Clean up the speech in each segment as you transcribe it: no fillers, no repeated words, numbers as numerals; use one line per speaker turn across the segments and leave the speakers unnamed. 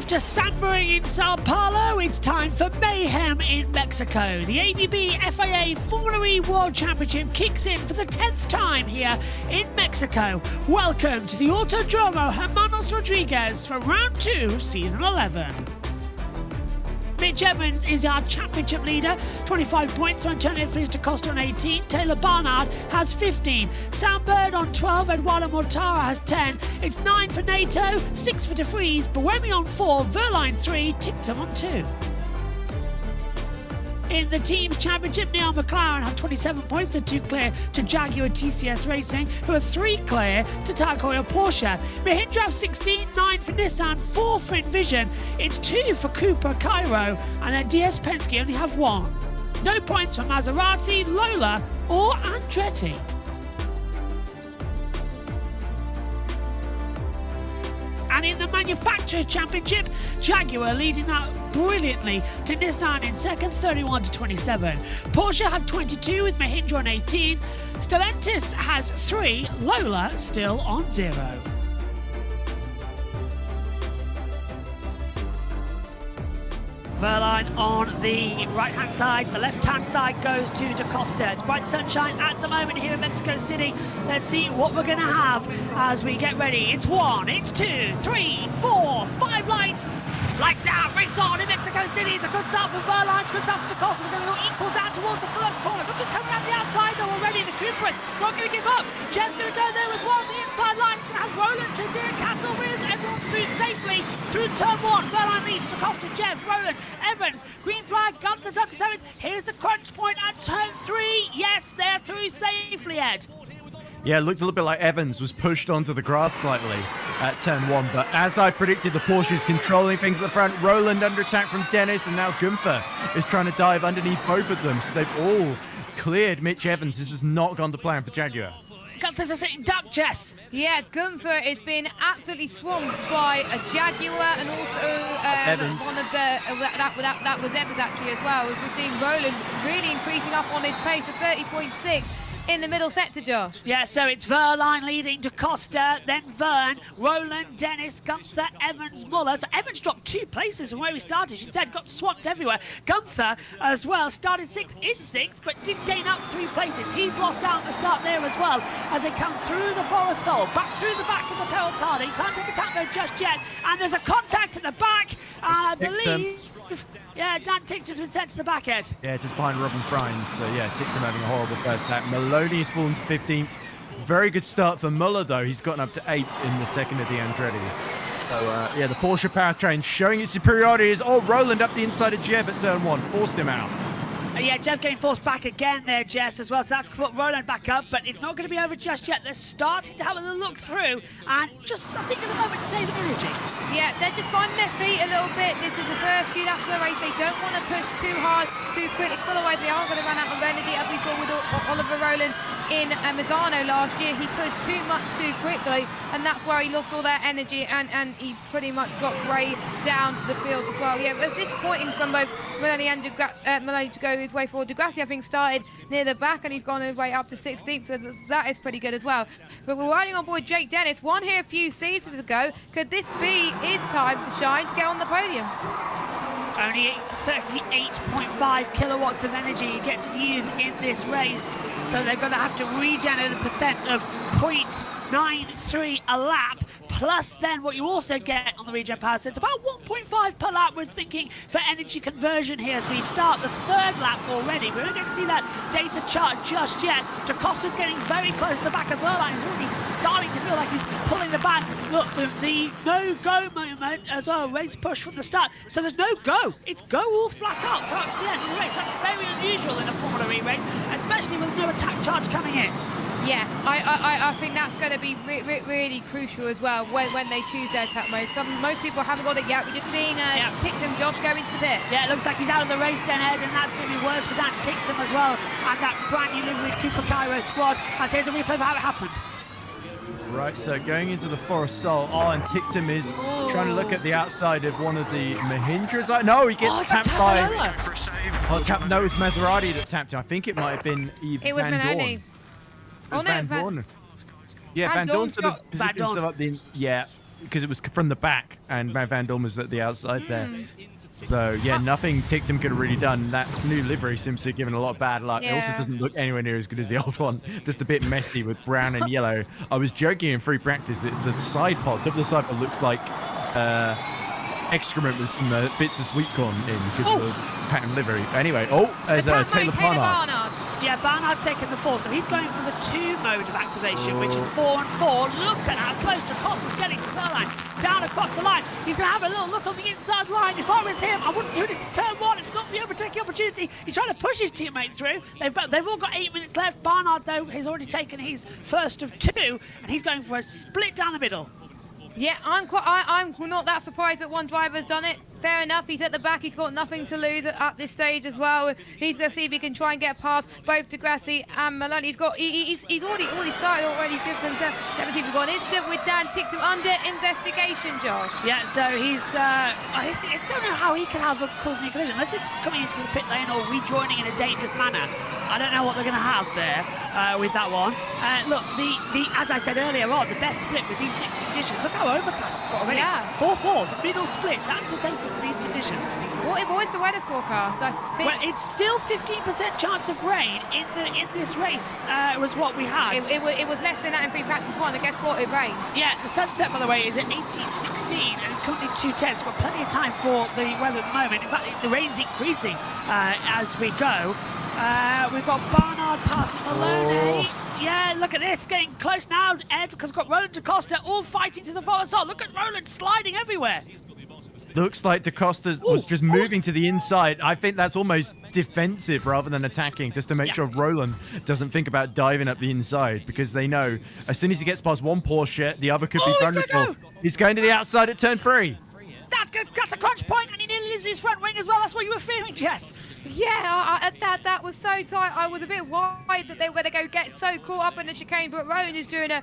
After sambering in Sao Paulo, it's time for mayhem in Mexico. The ABB FIA Formula E World Championship kicks in for the 10th time here in Mexico. Welcome to the Autodromo Hermanos Rodriguez for round 2, season 11. Mitch Evans is our championship leader, 25 points. Antonio Feliz da Costa on 18. Taylor Barnard has 15. Sam Bird on 12. Eduardo Mortara has 10. It's 9 for NATO, 6 for De Vries, Buemi on 4, Verline 3, Tictum on 2. In the team's championship, Neil McLaren have 27 points. They're 2 clear to Jaguar TCS Racing, who are 3 clear to Tag Heuer Porsche. Mahindra have 16, 9 for Nissan, 4 for Envision. It's 2 for Cooper Cairo, and then DS Penske only have 1. No points for Maserati, Lola, or Andretti. And in the Manufacturers' Championship, Jaguar leading that brilliantly to Nissan in second, 31 to 27. Porsche have 22 with Mahindra on 18. Stellantis has 3, Lola still on 0. Verline on the right-hand side, the left-hand side goes to Da Costa. It's bright sunshine at the moment here in Mexico City. Let's see what we're going to have as we get ready. It's 1, it's 2, 3, 4, 5 lights. Lights out, race on in Mexico City. It's a good start for Verline, it's a good start for Da Costa. We're going to go equal down towards the first corner. Look who's coming around the outside though already. The Cooper is not going to give up. Jev's going to go there as well. The inside line is going to have Roland, Tradir, Cattle with. Everyone's through safely through turn 1. Verline leads Da Costa, Jev, Roland, Evans, green flag, Gunther's up to 7th. Here's the crunch point at turn 3. Yes, they're through safely, Ed.
Yeah, it looked a little bit like Evans was pushed onto the grass slightly at turn 1, but as I predicted, the Porsche is controlling things at the front. Roland under attack from Dennis, and now Gunther is trying to dive underneath both of them, so they've all cleared Mitch Evans. This has not gone to plan for Jaguar.
Gunther's a sitting duck, Jess.
Yeah, Gunther has been absolutely swamped by a Jaguar and also one of the that was Evans actually as well. We're seeing Roland really increasing up on his pace of 30.6 in the middle sector, Josh.
Yeah, so it's Verline leading Da Costa, then Vern, Roland, Dennis, Gunther, Evans, Muller. So Evans dropped 2 places from where he started. She said got swamped everywhere. Gunther as well started 6th, is 6th, but did gain up 3 places. He's lost out at the start there as well as they come through the Forest Sol, back through the back of the Pelotard. He can't take a tango just yet, and there's a contact at the back. I believe. Yeah, Dan Tictum's been sent to the back end. Yeah,
just behind Robin Frines. So yeah, Tictum having a horrible first lap. Maloney is fallen to 15th. Very good start for Muller though. He's gotten up to 8th in the second of the Andretti. So yeah, the Porsche powertrain showing its superiority as Roland up the inside of Jev at turn 1, forced him out.
Yeah, Jeff getting forced back again there, Jess, as well. So that's put Roland back up, but it's not going to be over just yet. They're starting to have a look through and just, I think, at the moment, save energy.
Yeah, they're just finding their feet a little bit. This is the first few laps of the race. They don't want to push too hard, too quickly, otherwise they are going to run out of energy, as we saw with Oliver Roland in Mazzano last year. He pushed too much too quickly, and that's where he lost all that energy, and he pretty much got Ray down the field as well. Yeah, it was disappointing from both Maloney and Maloney to go his way forward. Degrassi, I think, started near the back, and he's gone his way up to 16th, so that is pretty good as well. But we're riding on board Jake Dennis. Won here a few seasons ago. Could this be his time to shine, to get on the podium?
Only 38.5 kilowatts of energy you get to use in this race, so they're going to have to regen at a percent of 0.93 a lap. Plus then what you also get on the regen power, so it's about 1.5 per lap. We're thinking for energy conversion here as we start the 3rd lap already. We're not going to see that data chart just yet. Da Costa's getting very close to the back of Verline. He's already starting to feel like he's pulling the back. Look, the no-go moment as well, race push from the start. So there's no go. It's go all flat out right to the end of the race. That's very unusual in a Formula E race, especially when there's no attack charge coming in.
Yeah, I think that's going to be really crucial as well when they choose their attack mode. Most people haven't got it yet. We're just seeing Tictum Josh go into the pit.
Yeah, it looks like he's out of the race then, Ed, and that's going to be worse for Dan Tictum as well. And that brand new livery Cooper Cairo squad. And here's a replay of how it happened.
Right, so going into the Forest Sol, and Tictum is trying to look at the outside of one of the Mahindras. No, he gets tapped by... No, it was Maserati that tapped him. I think it might have been Van Dorn.
Oh, no,
Van Dorn. Yeah, Van Dorn sort of positioned himself up the... Yeah. because it was from the back, and Van Dorn was at the outside there. So, yeah, nothing Tictum could have really done. That new livery seems to have given a lot of bad luck. It also doesn't look anywhere near as good as the old one. Just a bit messy with brown and yellow. I was joking in free practice that the side pod, top of the side pod, looks like excrement with some bits of sweet corn in because of the pattern livery. Anyway, there's Taylor Barnard.
Yeah, Barnard's taken the 4, so he's going for the 2 mode of activation, which is 4 and 4. Look at how close to Costa's getting to the line. Down across the line. He's going to have a little look on the inside line. If I was him, I wouldn't do it into turn 1. It's not the overtaking opportunity. He's trying to push his teammate through. They've all got 8 minutes left. Barnard, though, has already taken his first of 2, and he's going for a split down the middle.
Yeah, I'm not that surprised that one driver's done it. Fair enough, he's at the back, he's got nothing to lose at this stage as well. He's going to see if he can try and get past both Degrassi and Maloney. He's already started already. Different 17. We've got an incident with Dan Tictum under investigation, Josh.
Yeah, so I don't know how he can have causing a collision unless it's coming into the pit lane or rejoining in a dangerous manner. I don't know what they're going to have there with that one. Look, as I said earlier on, the best split with these mixed conditions. Look how overcast it's got already. Yeah. 4-4, the middle split. That's the safest for these conditions.
What is the weather forecast? I think
well, it's still 15% chance of rain in this race. Was what we had.
It was less than that in free practice 1. And guess what? It rained. Yeah,
the sunset, by the way, is at 18:16, and it's currently 2:10. It's got plenty of time for the weather at the moment. In fact, the rain's increasing as we go. We've got Barnard passing Maloney. Yeah, look at this, getting close now, Ed, because we've got Roland DaCosta all fighting to the far side. Look at Roland sliding everywhere.
Looks like DaCosta was just moving to the inside. I think that's almost defensive rather than attacking, just to make sure Roland doesn't think about diving up the inside, because they know as soon as he gets past one Porsche, the other could be vulnerable. He's going to the outside at turn 3.
That's a crunch point, and he nearly loses his front wing as well. That's what you were fearing, Jess.
Yeah, that was so tight. I was a bit worried that they were going to get so caught up in the chicane, but Rowan is doing a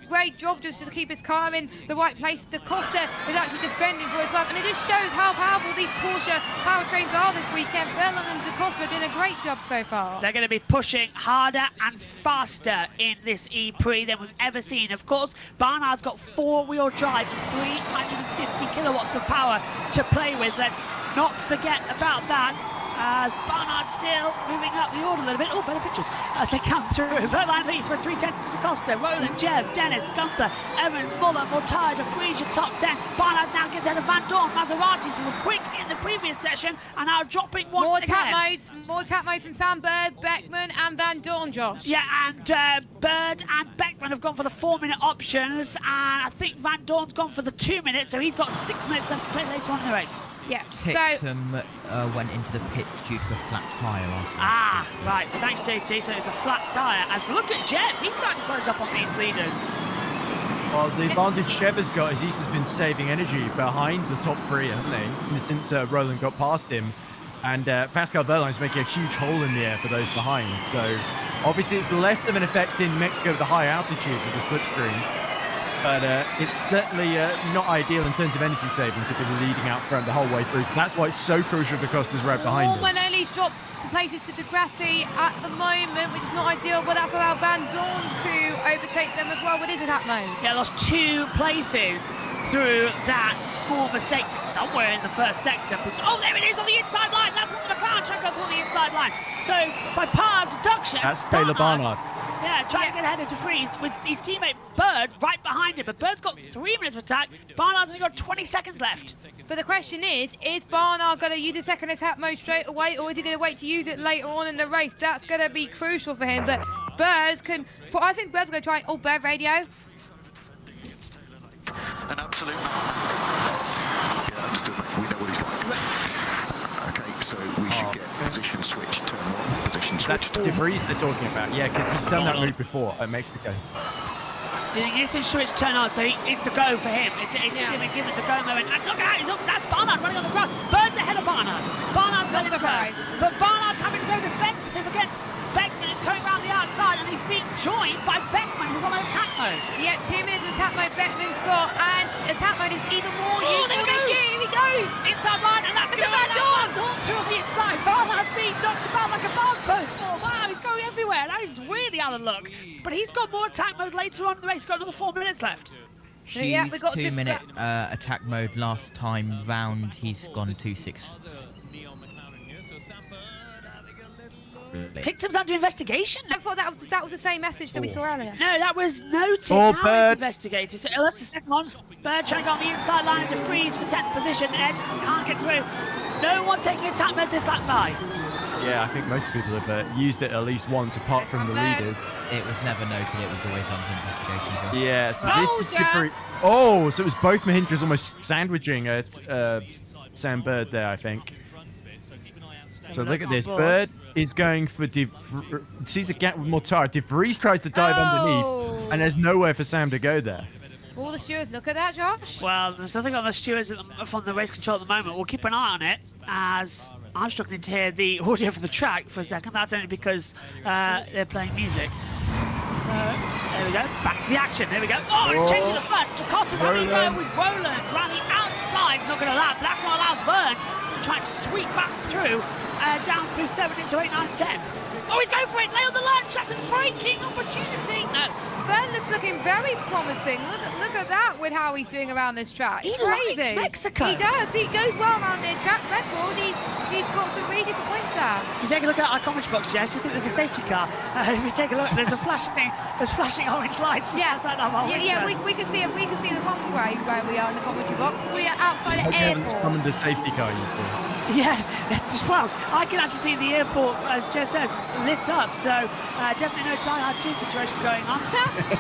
great job just to keep his car in the right place. DaCosta is actually defending for his life, and it just shows how powerful these Porsche powertrains are this weekend. Bellon and DaCosta are doing a great job so far.
They're going to be pushing harder and faster in this EPrix than we've ever seen. Of course, Barnard's got 4-wheel drive, 350 kilowatts of power to play with. Let's not forget about that. As Barnard still moving up the order a little bit. Oh, better pictures. As they come through. Verline leads with 3 tenths to DaCosta. Roland, Jev, Dennis, Gunther, Evans, Muller, Mortara, DeFreeze, top 10. Barnard now gets out of Van Dorn. Maseratis, who were quick in the previous session, are now dropping once again.
More tap modes from Sam Bird, Beckman, and Van Dorn, Josh.
Yeah, and Bird and Beckman have gone for the 4-minute options, and I think Van Dorn's gone for the 2 minutes, so he's got 6 minutes left to play later on in the race.
Yeah,
Tictum went into the pits due to a flat tyre last week.
Right. Thanks, JT. So it's a flat tyre. As look at Jeff, he's starting to close up on these leaders.
Well, the advantage Chev has got is he's just been saving energy behind the top 3, hasn't he? Since Roland got past him. And Pascal Verline's making a huge hole in the air for those behind. So obviously it's less of an effect in Mexico with the high altitude with the slipstream. But it's certainly not ideal in terms of energy saving to be leading out front the whole way through. So that's why it's so crucial DaCosta's right behind him.
Norman only dropped to places to Degrassi at the moment, which is not ideal, but that's allowed Van Dorn to overtake them as well. What is it, Hatmo?
Yeah, lost 2 places through that small mistake somewhere in the first sector. Oh, there it is on the inside line. That's what the crown check goes on the inside line. So by power of deduction,
that's Taylor Barnard.
Yeah, trying to get ahead of DeFreeze with his teammate Bird right behind him. But Bird's got 3 minutes of attack. Barnard's only got 20 seconds left.
But the question is Barnard going to use a second attack mode straight away, or is he going to wait to use it later on in the race? That's going to be crucial for him. But Bird can... I think Bird's going to try... Oh, Bird radio.
An absolute yeah, understood, mate. We know what he's like. Okay, so we should get position switch, turn 1, position switch.
That's DeFreeze they're talking about, yeah, because he's done that move before at Mexico.
This is switch turn on, so it's a go for him. It's given the go moment. And look at that, that's Barnard running on the grass. Bird's ahead of Barnard. Barnard's running the grass. But Barnard's having to go defensive against Beckman, who's coming around the outside, and he's being joined by Beckman, who's on attack mode.
Yeah, 2 minutes of attack mode Beckman's got, and attack mode is even more useful. Here he goes!
Inside line, and that's going to Van Dorn through the inside. Barnard's being knocked about like a barn post. Oh, wow, he's going everywhere. Now he's really out of luck. But he's got more attack mode later on in the race. He's got another 4 minutes left.
Yeah, we
Hughes,
got to-
2-minute attack mode last time round. He's gone 2-6.
Tictum's under investigation.
I thought that was the same message that we saw earlier.
No, that was noted.
Oh,
Now
Bird.
it's investigated. So that's the second one. Bird trying to go on the inside line to freeze for 10th position. Ed can't get through. No one taking attack mode this lap by.
Yeah, I think most people have used it at least once, apart from the leaders.
It was never noted. It was always under investigation.
Yeah, so
Told
this is
ya.
different. Oh, so it was both Mahindras almost sandwiching Sam Bird there, I think. So look at this. Bird is going for sees a gap with Mortara. De Vries tries to dive underneath, and there's nowhere for Sam to go there.
All the stewards, look at that, Josh.
Well, there's nothing on the stewards from the race control at the moment. We'll keep an eye on it, as I'm struggling to hear the audio from the track for a second. That's only because they're playing music. So, there we go. Back to the action. There we go. Oh, it's changing the front. Costa's having a go with Roland. Rally outside. Not going to allow. Black will allow Vern. Trying to sweep back through. Down through 7 into 8, 9, 10. Oh, he's going for it. Lay on the line. Shattered braking opportunity. No.
Vern looks looking very promising. Look at that with how he's doing around this track.
He
Crazy.
likes Mexico.
He does. He goes well around this track record. He's got some really good points there.
If you take a look at our commentary box, Jess, you think there's a safety car. If you take a look, there's flashing orange lights just outside our home.
We can see the one way where we are in the commentary box. We are outside an airport.
Summoned the safety car, you see.
Yeah, it's, well, I can actually see the airport, as Jess says, lit up, so definitely no Die Hard 2 situation going on.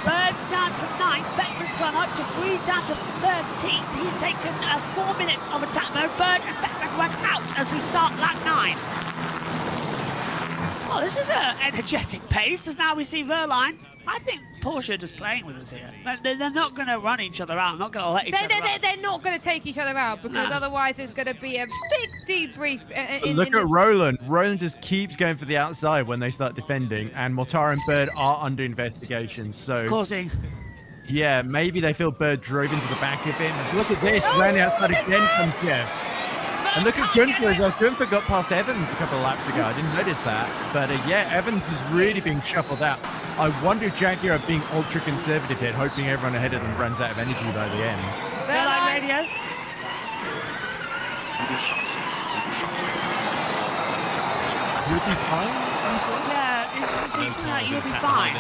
Bird's down to 9th, Beckman's gone up to Freeze down to 13th. He's taken 4 minutes of attack mode. Bird and Beckman went out as we start lap 9. Oh, this is an energetic pace, as now we see Verline. I think Porsche are just playing with us here. They're not going to run each other out, not going to let each other out.
They're not going to take each other out, because otherwise there's going to be a big debrief.
Look at Roland. Roland just keeps going for the outside when they start defending, and Mortara and Bird are under investigation. So,
causing.
Yeah, maybe they feel Bird drove into the back of him. Look at this. Around the outside again comes Jeff. And look at Gunther as well. Gunther got past Evans a couple of laps ago. I didn't notice that. But yeah, Evans is really being shuffled out. I wonder if Jaguar are being ultra conservative here, hoping everyone ahead of them runs out of energy by the end.
Verline radio.
You'll be fine, I'm
Yeah, you'll be fine.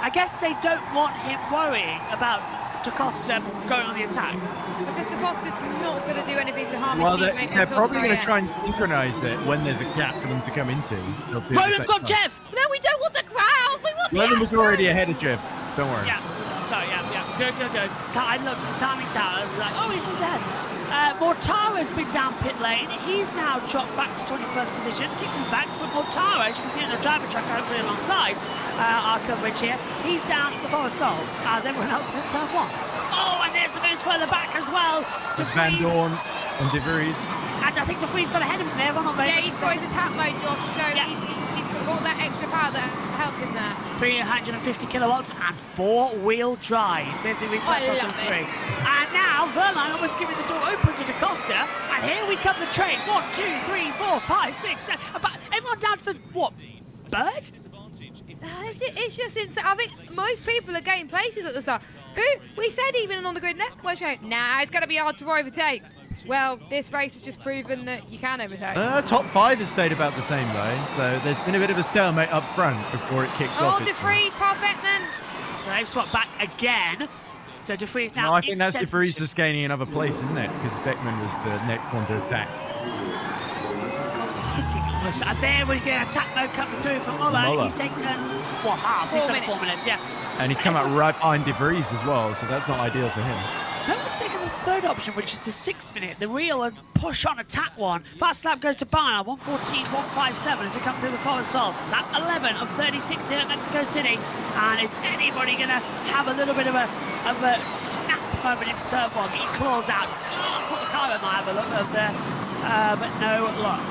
I guess they don't want him worrying about DaCosta going on the attack.
Because DaCosta's not going to do anything to harm
Well,
his teammate.
they're probably going to try and synchronize it when there's a gap for them to come into.
Roland's got Jeff!
No, we don't want the crowd! We want
Roland was already ahead of Jeff. Don't worry.
Yeah, sorry, yeah. Good. I looked at the timing tower, I was like, oh, he's dead. Mortara's been down pit lane. He's now dropped back to 21st position. Tictum's back, but Mortara, as you can see on the driver track, hopefully alongside our coverage here, he's down at the Forest Sol, as everyone else is in turn 1. Oh, and there's the moves further back as well.
There's Van Dorn and De Vries.
And I think De Vries got ahead of him there.
Yeah, he's got his attack mode, Josh, so he's got all that extra power that helped him there.
350 kilowatts and 4-wheel drive. There's the replay
I
button
love
3.
it.
And now Verline almost giving the door open to DaCosta. And here we come the train. 1, 2, 3, 4, 5, 6, 7. Everyone down to the, what, Bird?
It's just insane. I think most people are getting places at the start. We said even on the grid network show, nah, it's going to be hard to overtake. Well, this race has just proven that you can overtake.
Top 5 has stayed about the same though, so there's been a bit of a stalemate up front before it kicks off.
Oh, De Vries, past Beckman.
So they've swapped back again. So De Vries now.
No, I think that's De Vries just gaining another place, isn't it? Because Beckman was the next one to attack.
There we see an attack mode coming through from Muller. He's taken, what, half? He's done 4 minutes, yeah.
And he's come out right behind De Vries as well, so that's not ideal for him.
No one's taken the third option, which is the 6 minute, the real and push on attack one. Fast lap goes to Barnard, 1:14, 1:57 as we come through the Forest Sol. Lap 11 of 36 here at Mexico City. And is anybody going to have a little bit of a snap moment into turn 1? He claws out. I thought the car might have a look over there, but no luck.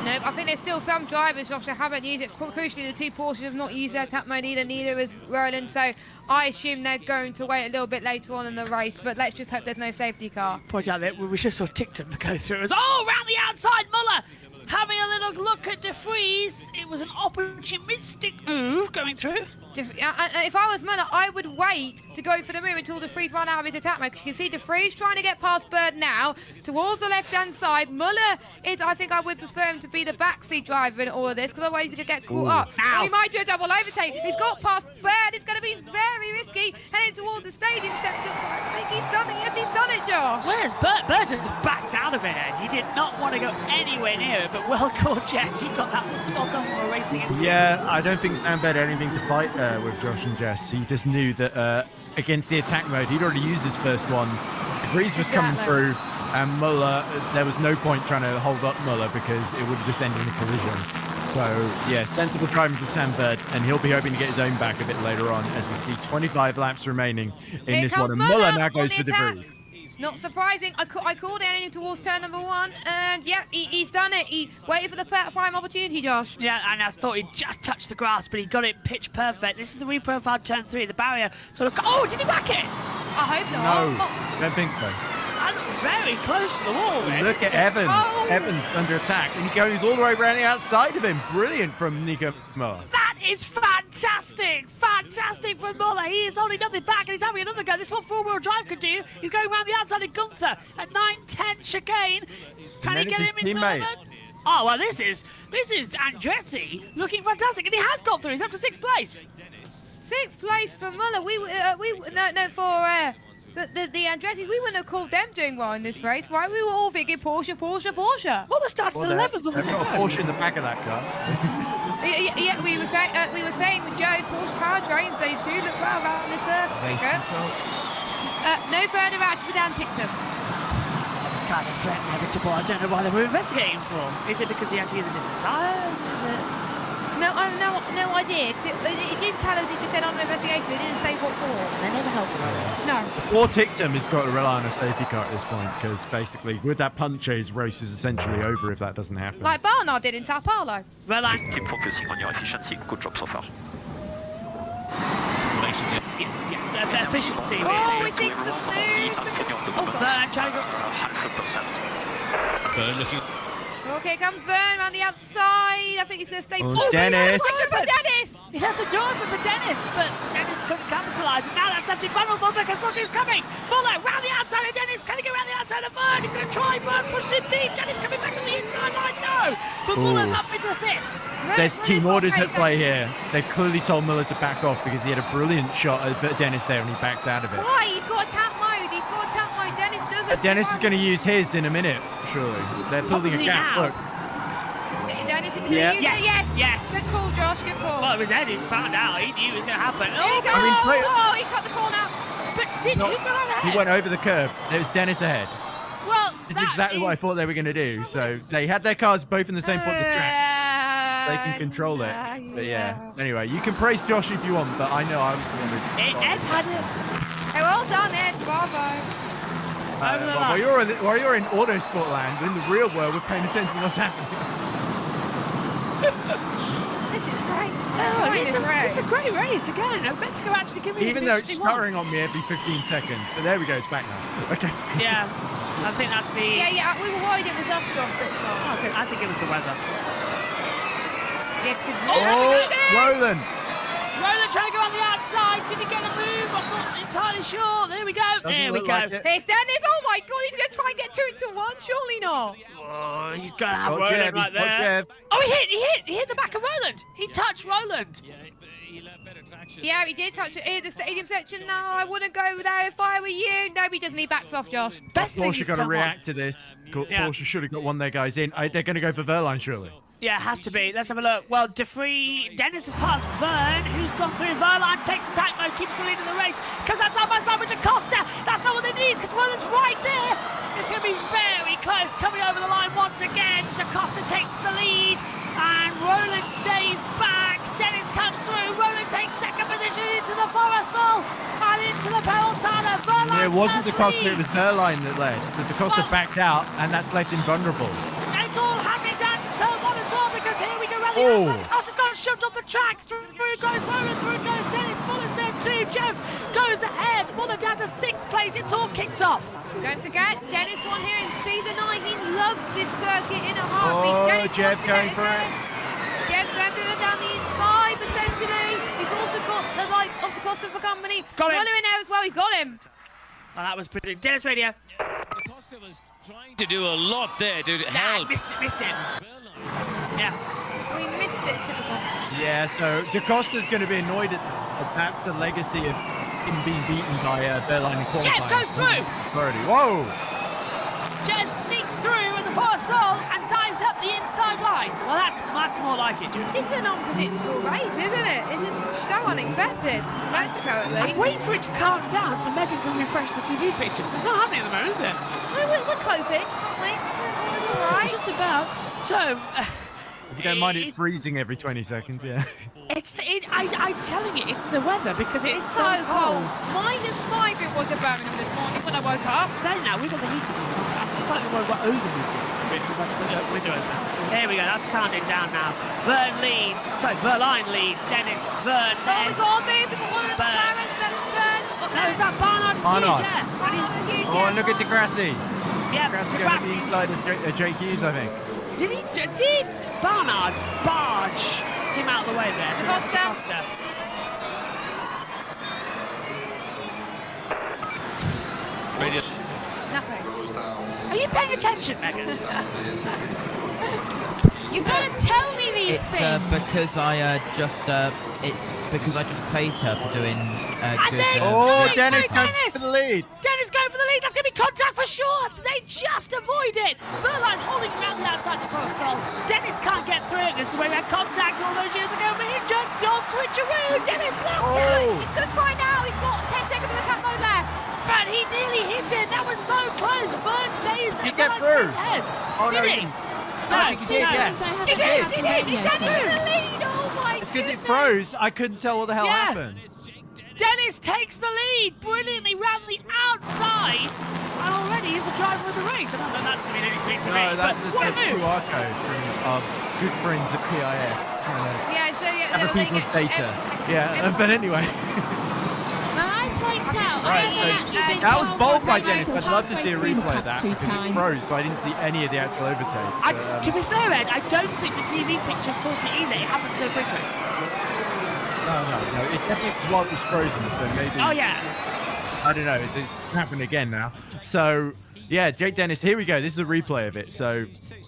Nope, I think there's still some drivers, Josh, that haven't used it. Crucially, the two Porsches have not used their attack mode either, neither has Roland, so I assume they're going to wait a little bit later on in the race, but let's just hope there's no safety car.
Point out that we just saw Tictum go through. It was, round the outside, Muller having a little look at De Vries. It was an opportunistic move going through.
If I was Muller, I would wait to go for the move until De Vries ran out of his attack mode. You can see De Vries trying to get past Bird now towards the left-hand side. Muller is, I think I would prefer him to be the backseat driver in all of this, because otherwise he could get caught up.
Ow.
He might do a double overtake. He's got past Bird. It's going to be very risky heading towards the stadium section. I think he's done it. Yes, he's done it, Josh.
Where's Bird? Bird just backed out of it, Ed. He did not want to go anywhere near it, but well called, Jess. You got that one spot on for a racing instinct.
Yeah, I don't think Sandbird had anything to fight with Josh and Jess. He just knew that against the attack mode, he'd already used his first one. Breeze was coming through, and Muller, there was no point trying to hold up Muller because it would have just ended in a collision. So, yeah, sensible driving for Sandbird, and he'll be hoping to get his own back a bit later on as we see 25 laps remaining in this one. And Muller now goes for the Breeze.
Not surprising. I called it heading towards turn number 1, and yeah, he's done it. He waited for the prime opportunity, Josh.
Yeah, and I thought he just touched the grass, but he got it pitch perfect. This is the reprofiled turn 3. The barrier sort of. Oh, did he whack it?
I hope
No,
not.
don't think so.
I looked very close to the wall there.
Look at Evans.
Oh.
Evans under attack, and he goes all the way around the outside of him. Brilliant from Nico Muller.
That is fantastic! Fantastic from Muller. He is holding nothing back, and he's having another go. This is what four-wheel drive could do. He's going around the outside of Gunther at 9-10 chicane. Can he get him in
teammate.
Oh, well, this is Andretti looking fantastic, and he has got through. He's up to 6th place.
6th place for Muller. The Andretti's, we wouldn't have called them doing well in this race, right? We were all thinking Porsche.
Muller starts at 11th on the
They've got a
6th.
Porsche in the back of that car.
Yeah, we were saying with Joe, Porsche powertrains, they do look well around this
Race
circuit.
control.
No further action for Dan Picton.
It's kind of inevitable. I don't know why they were investigating for. Is it because he had to use a different tyre?
No idea. It didn't tell us, it just said on investigation, it didn't say what for.
They never help him.
No.
Or Tictum has got to rely on a safety car at this point, because basically with that punch, his race is essentially over if that doesn't happen.
Like Barnard did in Sao Paulo.
Well,
Keep focusing on your efficiency. Good job so far.
the efficiency.
Oh, we think some food.
Vern trying to go.
100%.
Vern looking.
Okay, comes Vern around the outside. I think he's going to stay.
Oh, Dennis.
For Dennis.
He has a door for Dennis, but Dennis couldn't capitalise. And now that's empty vulnerable because look who's coming. Muller round the outside of Dennis. Can he go round the outside of Vern? He's going to try. Vern pushes it deep. Dennis coming back on the inside line. No. But Muller's up into 5th.
There's team orders at play here. They've clearly told Muller to back off because he had a brilliant shot at Dennis there and he backed out of it.
Why? He's got a tap mode. He's got a tap mode. Dennis doesn't.
Dennis is going to use his in a minute, surely. They're building a gap.
Now.
Look.
Dennis is going to use it.
Yes.
Good call, Josh. Good call.
Well, it was Ed who found out. He knew it was going to happen.
There you go.
I mean, play-
Oh, he cut the corner.
But did who got on ahead?
He went over the curb. There was Dennis ahead.
Well,
This is exactly what I thought they were going to do. So they had their cars both in the same point of the track. They can control it. But yeah. Anyway, you can praise Josh if you want, but I know I was the one who...
Ed had it.
Hey, well done, Ed. Bravo.
While you're in Autosport land, in the real world, we're paying attention to what's happening.
This is great.
Oh,
This is great.
it's a great race again. Mexico actually giving me
Even though it's stuttering on me every 15 seconds. But there we go, it's back now. Okay.
Yeah, I think that's the.
Yeah, we were worried it was us, Josh, but it's not.
Okay, I think it was the weather.
Yeah, 'cause it's
Oh, Roland.
Roland trying to go on the outside. Did he get a move? I'm not entirely sure. There we go. There we
look
go.
like it.
It's Dennis. Oh my God, he's going to try and get 2 into 1. Surely not.
Oh, he's going to have
Got
Roland
Jeff,
right
he's got
there.
Jeff.
Oh, he hit the back of Roland. He touched Roland.
Yeah, he did touch it. Here, the stadium section. No, I wouldn't go there if I were you. No, he doesn't. He backs off, Josh.
Best thing
Porsche
is
got to
turn one.
react to this.
Yeah.
Porsche should have got one of their guys in. They're going to go for Verline, surely.
Yeah, it has to be. Let's have a look. Well, Dennis has passed Vern, who's gone through. Verline takes attack mode, keeps the lead of the race. Comes out side by side with Acosta. That's not what they need, because Roland's right there. It's going to be very close. Coming over the line once again. Acosta takes the lead, and Roland stays back. Dennis comes through. Roland takes second position into the Forestall and into the Pelotana. Verline
It wasn't
has
Acosta,
lead.
it was Verline that led. The Acosta backed out, and that's left him vulnerable.
And it's all happening down to turn 1 as well, because here we go around the
Oh.
outside. Costa's got shoved off the track. Through goes Roland, through goes Dennis. Muller's there too. Jeff goes ahead. Muller down to 6th place. It's all kicked off.
Don't forget, Dennis won here in season 9. He loves this circuit in a heartbeat.
Oh,
Dennis
Jeff
wants to
going
get
for
in
it.
there. Jeff's going for it down the inside, potentially. He's also got somebody.
Got him.
Roller in there as well. He's got him.
Well, that was pretty. Dennis Radio.
Costa was trying to do a lot there to help.
Missed it. Yeah.
We missed it. Typical.
Yeah, so DaCosta's going to be annoyed at that's a legacy of him being beaten by Berline in qualifying.
Jeff goes through.
Whoa!
Jeff sneaks through with the first soul and dives up the inside line. Well, that's more like it, Jeff.
This is an unpredictable race, isn't it? This is so unexpected. Mexico, at
I'm
least.
waiting for it to calm down so Megan can refresh the TV pictures. It's not happening at the moment, is it?
We're coping, aren't we? We're all right.
Just about. So,
If you don't mind it freezing every 20 seconds, yeah.
I'm telling you, it's the weather because it's
It's so cold. -5 it was at Birmingham this morning when I woke up.
Saying that, we've got the heater on. I'm slightly worried we're overheating. Window open. There we go, that's calmed it down now. Verline leads. Dennis, Vern,
Oh, we got Boob, we got one of the
Burn.
McLarens, and Burn.
No, is that Barnard?
Barnard.
Yeah.
Oh, and look at Degrassi.
Yeah,
Degrassi going to the inside of Jake Hughes, I think.
Did Barnard barge him out of the way there?
Costa. Nothing.
Are you paying attention, Megan?
You gotta tell me these
It's
things.
because I just praised her for doing
And
good.
then-
Oh,
Sorry,
Dennis
sorry,
going
Dennis.
for the lead.
Dennis going for the lead. That's going to be contact for sure. They just avoid it. Verline holding around the outside to first soul. Dennis can't get through it. This is where we had contact all those years ago. But he jumps the old switcheroo. Dennis loves it.
He's good right now. He's got 10 seconds of attack mode left.
But he nearly hit it. That was so close. Vern stays.
He get
Verline
through.
stays ahead.
Oh, no,
Did
he
he?
didn't.
No,
I think he did, yeah.
He did. He's got through.
The lead. Oh my
It's because it
goodness.
froze. I couldn't tell what the hell
Yeah.
happened.
Dennis takes the lead brilliantly round the outside. And already he's the driver of the race. I don't know that's mean anything to me.
No, that's
but
just
what
a
a move.
QR code from our good friends at PIF.
Yeah, so yeah,
Other people's data. Yeah, but anyway.
May I point out,
Right,
I haven't
so
actually been
that was
told
bold
what
by
they
Dennis,
wrote
but I'd love to see a
halfway through the
replay of
past
that
two
because it
times.
froze, so I didn't see any of the actual overtake.
To be fair, Ed, I don't think the TV pictures caught it either. It happened so quickly.
No, it definitely was while it was frozen, so maybe.
Oh, yeah.
I don't know, it's happened again now. So, yeah, Jake Dennis, here we go. This is a replay of it. So,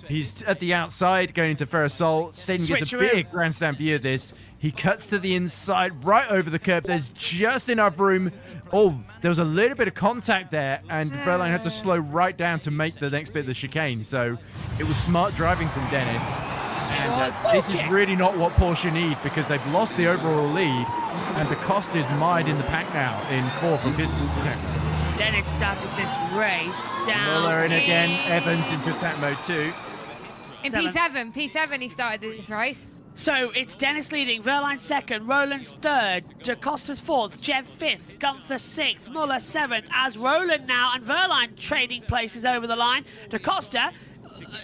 he's at the outside going into Ferrasol. Stadium gets a
Switcheroo.
big grandstand view of this. He cuts to the inside, right over the curb. There's just enough room. Oh, there was a little bit of contact there, and Verline had to slow right down to make the next bit of the chicane. So, it was smart driving from Dennis. And this is really not what Porsche need because they've lost the overall lead, and the cost is mired in the pack now in fourth from his
Dennis started this race down.
Muller in again, Evans into attack mode 2.
In P7 he started this race.
So it's Dennis leading, Verline second, Roland's third, DaCosta's fourth, Jeff fifth, Gunther sixth, Muller seventh, as Roland now and Verline trading places over the line. DaCosta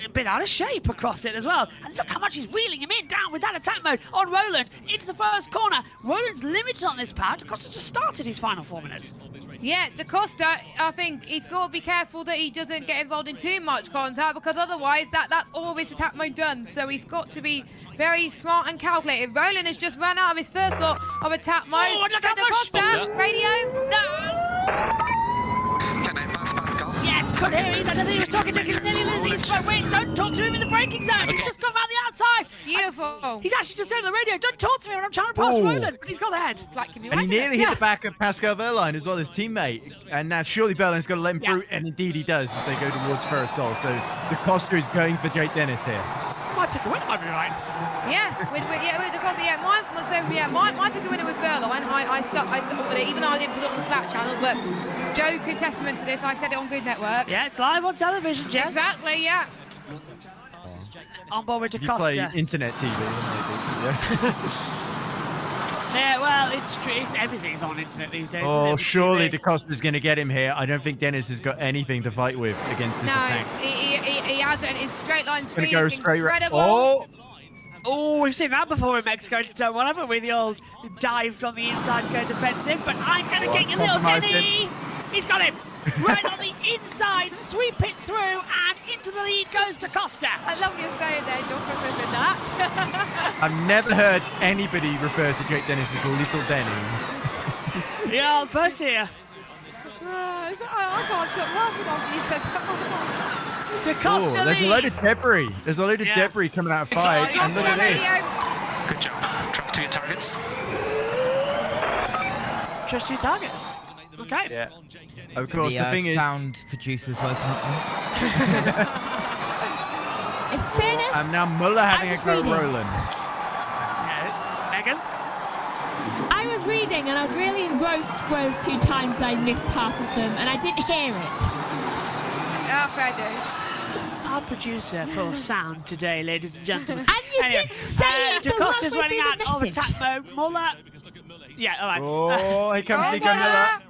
a bit out of shape across it as well. And look how much he's wheeling him in down with that attack mode on Roland into the first corner. Roland's limited on this power. DaCosta just started his final 4 minutes.
Yeah, DaCosta, I think he's got to be careful that he doesn't get involved in too much contact because otherwise that's all this attack mode done. So he's got to be very smart and calculated. Roland has just run out of his first lot of attack mode.
Oh, and look
So
how much-
DaCosta, radio.
Can I pass Pascal?
Yeah, couldn't hear him. I don't think he was talking to him. He's nearly losing his front wing. Don't talk to him in the braking zone. He's just gone around the outside.
Beautiful.
He's actually just saying on the radio, don't talk to me when I'm trying to pass
Ooh.
Roland. But he's got ahead.
Like, can you
And he
imagine
nearly
it?
hit the back of Pascal Verline as well, his teammate. And now surely Verline's got to let him
Yeah.
through, and indeed he does as they go towards Ferrasol. So DaCosta is going for Jake Dennis here.
Might pick a winner, might be right.
Yeah, with DaCosta, yeah, my pick a winner was Verline. I stuck with it, even though I didn't put it on the Slack channel, but Joe could testament to this. I said it on Good Network.
Yeah, it's live on television, Jess.
Exactly, yeah.
On board with
You play
DaCosta.
internet TV. maybe,
Yeah, well, it's true. Everything's on internet these days.
Oh,
isn't it?
surely DaCosta's going to get him here. I don't think Dennis has got anything to fight with against this
No,
attack.
he hasn't. His straight line
Going
speed
to go
is
straight right.
incredible.
Oh,
Oh, we've seen that before in Mexico into turn one, haven't we? The old dive from the inside to go defensive. But I'm going to get you, little
compromised
Denny. He's got him. Right on the inside, sweep it through, and into the lead goes DaCosta.
I love you saying there, don't remember that.
I've never heard anybody refer to Jake Dennis as Little Denny.
Yeah, first here.
I can't stop laughing after you said that.
DaCosta
There's a load
leads.
of debris. There's a load of debris coming out of
It's
5.
all
And look at this.
Good job. Track to your targets.
Trust your targets. Okay.
Yeah. Of course,
The
the thing is,
sound producer's woken up.
In fairness,
now Muller having a
was
go at
reading.
Roland.
Yeah. Megan?
I was reading and I was really engrossed those 2 times I missed half of them and I didn't hear it.
Oh, fair dues.
Our producer for sound today, ladies and gentlemen.
And you didn't say it until
DaCosta's
halfway
running
through
out
the
of
message.
attack mode. Muller. Yeah, all right.
Oh, here comes
Oh,
Nico
Muller.
Miller.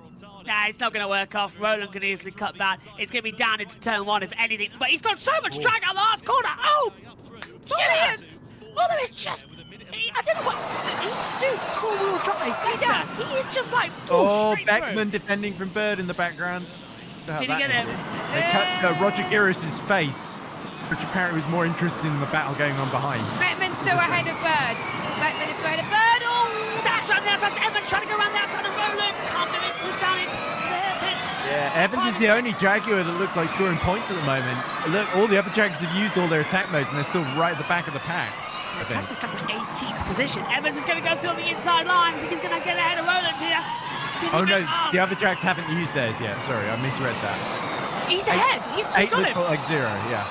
Nah, it's not going to work off. Roland can easily cut that. It's going to be down into turn 1 if anything. But he's got so much drag out the last corner. Oh! Brilliant! Muller is just... I don't know what... He suits four-wheel drive. He is just like...
Oh,
straight through.
Beckman defending from Bird in the background.
Did he get him?
They cut Roger Giris's face, which apparently was more interested in the battle going on behind.
Beckman's still ahead of Bird. Beckman is still ahead of Bird. Oh!
That's around the outside to Evans, trying to go around the outside of Roland. Can't do it to down into the pit.
Yeah, Evans is the only Jaguar that looks like scoring points at the moment. Look, all the other Jaguars have used all their attack modes and they're still right at the back of the pack. I think.
That's stuck in 18th position. Evans is going to go through the inside line. I think he's going to get ahead of Roland here.
Oh no, the other Jags haven't used theirs yet. Sorry, I misread that.
He's ahead. He's
8
got
looks
him.
like 0, yeah.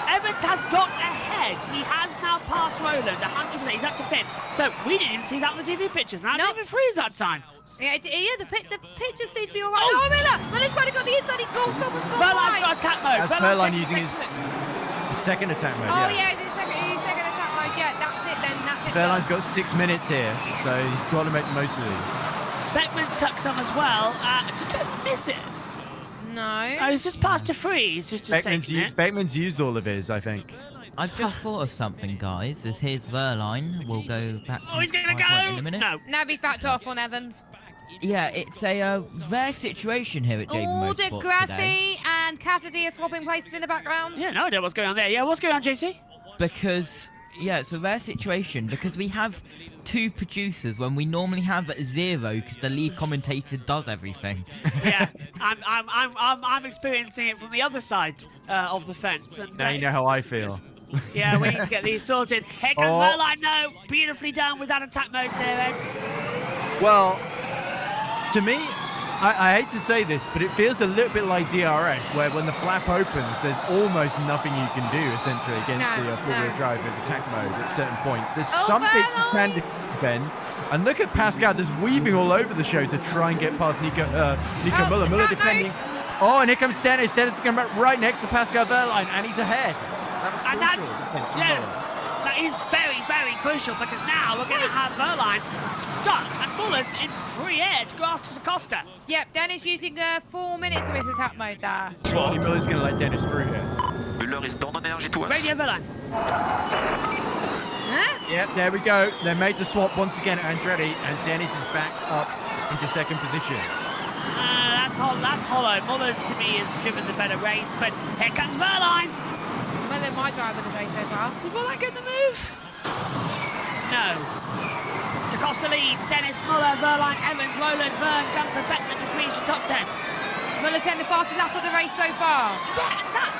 Evans has got ahead. He has now passed Roland 100%. He's up to 5th. So we didn't even see that on the TV pictures. And I didn't even freeze that time.
Yeah, the pictures seem to be all right. Oh, Miller's trying to go to the inside. He's gone. Someone's gone
Verline's
right.
got attack mode.
That's
Verline's
Verline
taking
using his
6 minutes.
second attack mode,
Oh,
yeah.
yeah, his second attack mode. Yeah, that's it then. That's it.
Verline's got 6 minutes here, so he's got to make the most of these.
Beckman's tucked some as well. Did you miss it?
No.
Oh, he's just passed to 3. He's just taking it.
Beckman's used all of his, I think.
I've just thought of something, guys. As here's Verline. We'll go back to
Oh, he's going to
his point in
go.
a minute.
No.
Now he's backed off on Evans.
Yeah, it's a rare situation here at JB
Oh,
Motorsports today.
Degrassi and Cassidy are swapping places in the background.
Yeah, no idea what's going on there. Yeah, what's going on, JC?
Because, yeah, it's a rare situation because we have 2 producers when we normally have 0 because the lead commentator does everything.
Yeah, I'm experiencing it from the other side of the fence. And,
Now you know how I feel.
Yeah, we need to get these sorted. Here comes
Oh.
Verline. No, beautifully done with that attack mode there, Ed.
Well, to me, I hate to say this, but it feels a little bit like DRS, where when the flap opens, there's almost nothing you can do, essentially, against the four-wheel drive with attack mode at certain points. There's some bits you can defend, and look at Pascal just weaving all over the show to try and get past Nico Muller. Muller defending. Oh, and here comes Dennis. Dennis is coming right next to Pascal Verline, and he's ahead. That was
And
crucial
that's,
defense from
yeah,
Muller.
that is very, very crucial because now we're going to have Verline stuck and Muller's in free air to go after DaCosta.
Yep, Dennis using 4 minutes of his attack mode there.
Well, Muller's going to let Dennis through here.
Müller is down on energy to us.
Radio Verline.
Huh?
Yep, there we go. They made the swap once again at Andretti, and Dennis is back up into second position.
That's hollow. Muller, to me, has driven the better race, but here comes Verline.
Well, then my driver today so far.
Did Verline get the move? No. DaCosta leads. Dennis, Muller, Verline, Evans, Roland, Vern, Gunther, Beckman to finish the top 10.
Muller's taking the fastest lap of the race so far.
Yeah, that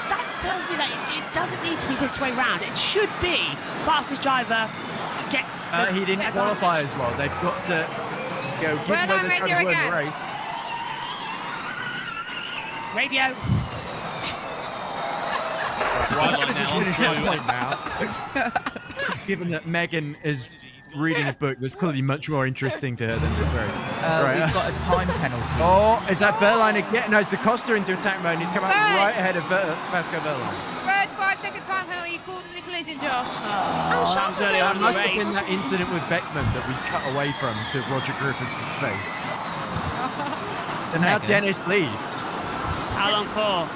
tells me that it doesn't need to be this way round. It should be fastest driver gets the
He didn't
advantage.
qualify as well. They've got to go give
Well
him
done,
where they're
Radio
trying to win
again.
the race.
Radio.
Well, I'm going to just finish my point now. Given that Megan is reading a book that's clearly much more interesting to her than this race.
We've got a time penalty.
Oh, is that Verline again? No, it's DaCosta into attack mode, and he's come out
Vern!
right ahead of Pascal Verline.
First 5-second time penalty causing the collision, Josh.
Oh, that was early on
That
in the
must have been
race.
that incident with Beckman that we cut away from to Roger Griffiths' face. And now
Megan.
Dennis leads.
How long for?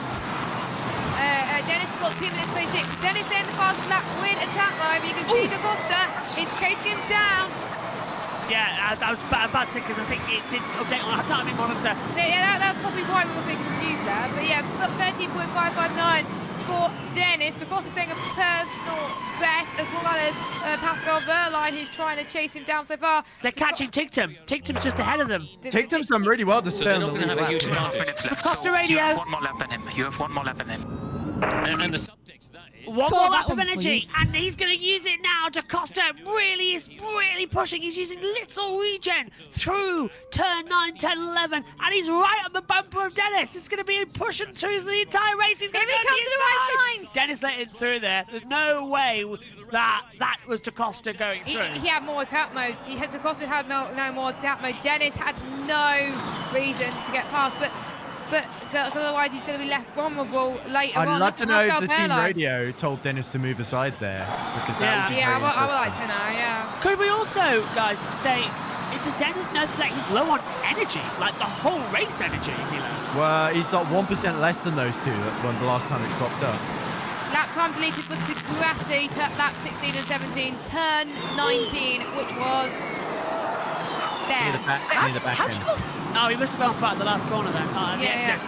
Dennis has got 2 minutes 26. Dennis in the fastest lap with attack mode. You can see DaCosta is chasing him down.
Yeah, I was about to say because I think it didn't update on our timing monitor.
Yeah, that's probably why we were being confused there. But yeah, 13.559 for Dennis. Because he's saying a personal best, as well as Pascal Verline, who's trying to chase him down so far.
They're catching Tictum. Tictum's just ahead of them.
Tictum's done really well to
So
stay
they're
on
not
the
going to
lead
have a
lap.
huge advantage.
Minutes left.
Costa
So
Radio.
You have 1 more lap than him. You have 1 more lap than him.
And the subtext to that is...
One
Call
more
that
lap of
one for
energy,
you.
and he's going to use it now. DaCosta really is pushing. He's using little regen through turn 9, 10, 11, and he's right on the bumper of Dennis. It's going to be pushing through the entire race. He's going
Here
to
he
go
comes to the right
inside.
side.
Dennis let it through there. There's no way that was DaCosta going
He
through.
had more attack mode. DaCosta had no more attack mode. Dennis had no reason to get past, but otherwise he's going to be left vulnerable later on.
I'd love to know
Pascal
if the team
Verline.
radio told Dennis to move aside there. Because that would be
Yeah,
very
I would like
interesting.
to know, yeah.
Could we also, guys, say, does Dennis know that he's low on energy? Like the whole race energy, is he low?
Well, he's got 1% less than those two when the last time it cropped up.
Lap time deleted for Grassi, lap 16 and 17, turn 19, which was there.
Near the back end.
Oh, he must have gone far at the last corner then. Oh, the
Yeah,
exit.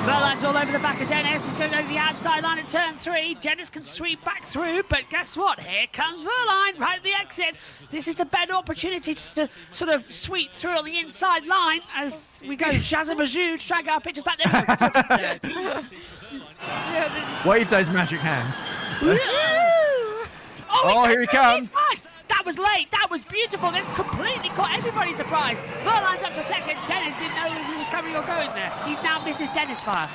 Verline's all over the back of Dennis. He's going over the outside line at turn 3. Dennis can sweep back through, but guess what? Here comes Verline right at the exit. This is the better opportunity to sort of sweep through on the inside line as we go Shazamajou to try and get our pictures back there.
Wave those magic hands.
Oh,
here he comes.
That was late. That was beautiful. That's completely caught everybody surprised. Verline's up to second. Dennis didn't know he was coming or going there. He's now Mrs. Dennis Fire.